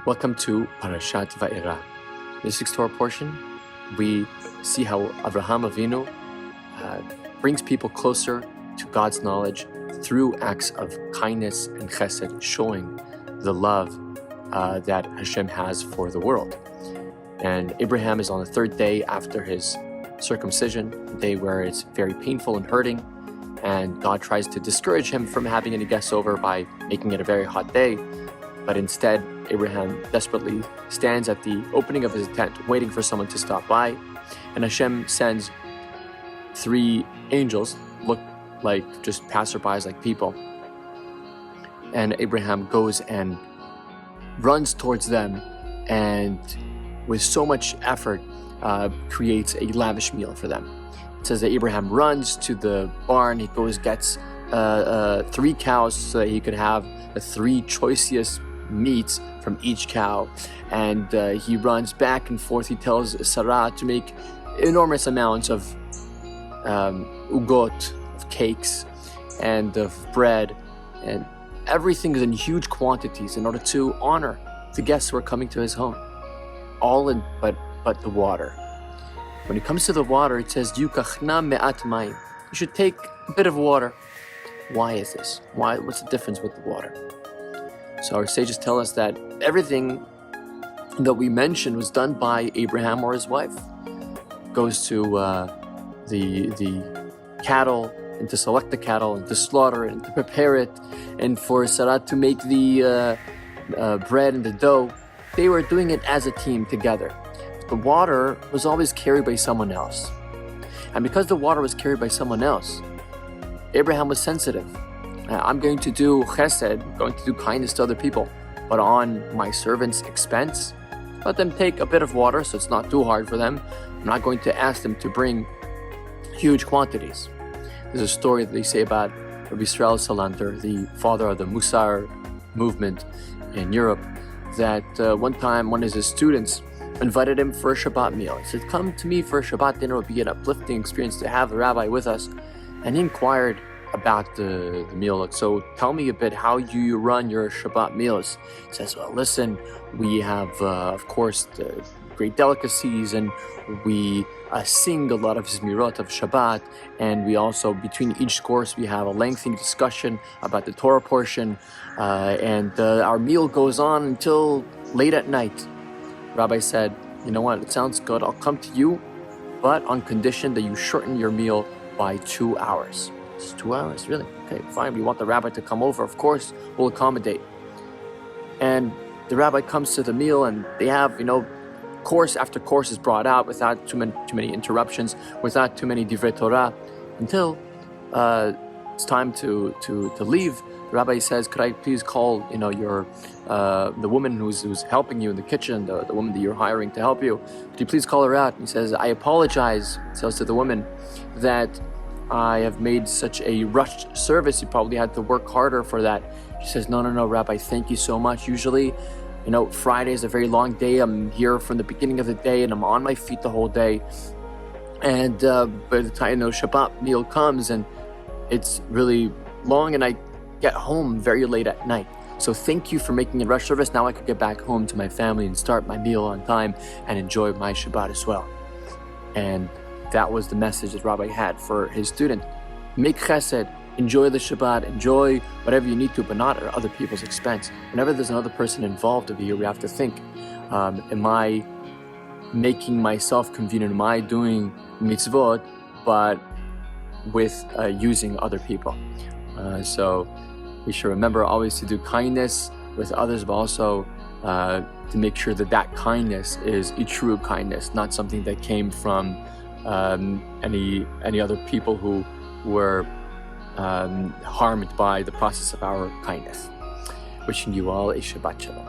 Welcome to Parashat Vayera. In this week's Torah portion, we see how Avraham Avinu brings people closer to God's knowledge through acts of kindness and chesed, showing the love that Hashem has for the world. And Abraham is on the third day after his circumcision, a day where it's very painful and hurting, and God tries to discourage him from having any guests over by making it a very hot day. But instead, Abraham desperately stands at the opening of his tent, waiting for someone to stop by. And Hashem sends 3 angels, look like just passerbys, like people. And Abraham goes and runs towards them, and with so much effort, creates a lavish meal for them. It says that Abraham runs to the barn. He goes, gets 3 cows so that he could have the 3 choicest meats from each cow, and he runs back and forth. He tells Sarah to make enormous amounts of ugot, of cakes, and of bread, and everything is in huge quantities in order to honor the guests who are coming to his home. All in but the water. When it comes to the water, it says yukachna me'at mayim. You should take a bit of water. Why is this? What's the difference with the water? So our sages tell us that everything that we mentioned was done by Abraham or his wife. Goes to the cattle, and to select the cattle, and to slaughter it, and to prepare it, and for Sarah to make the bread and the dough. They were doing it as a team together. The water was always carried by someone else. And because the water was carried by someone else, Abraham was sensitive. I'm going to do chesed, I'm going to do kindness to other people, but on my servants' expense. Let them take a bit of water so it's not too hard for them. I'm not going to ask them to bring huge quantities. There's a story that they say about Rabbi Israel Salanter, the father of the Musar movement in Europe, that one time one of his students invited him for a Shabbat meal. He said, come to me for a Shabbat dinner. It would be an uplifting experience to have the rabbi with us. And he inquired about the meal. So tell me a bit how you run your Shabbat meals. He says, well, listen, we have, of course, the great delicacies, and we sing a lot of Zmirot of Shabbat, and we also, between each course, we have a lengthy discussion about the Torah portion, and our meal goes on until late at night. Rabbi said, you know what, it sounds good, I'll come to you, but on condition that you shorten your meal by 2 hours. It's 2 hours, really? Okay, fine. We want the rabbi to come over. Of course, we'll accommodate. And the rabbi comes to the meal, and they have, course after course is brought out without too many interruptions, without too many divrei Torah, until it's time to leave. The rabbi says, "Could I please call, your the woman who's helping you in the kitchen, the woman that you're hiring to help you? Could you please call her out?" And he says, "I apologize," says to the woman, "that I have made such a rushed service. You probably had to work harder for that." She says, no, Rabbi, thank you so much. Usually, Friday is a very long day. I'm here from the beginning of the day, and I'm on my feet the whole day. And by the time Shabbat meal comes, and it's really long, and I get home very late at night. So thank you for making a rush service. Now I could get back home to my family and start my meal on time and enjoy my Shabbat as well. And that was the message that Rabbi had for his student. Make chesed, enjoy the Shabbat, enjoy whatever you need to, but not at other people's expense. Whenever there's another person involved over here, we have to think, am I making myself convenient? Am I doing mitzvot, but with using other people? So we should remember always to do kindness with others, but also to make sure that kindness is a true kindness, not something that came from any other people who were harmed by the process of our kindness. Wishing you all a Shabbat Shalom.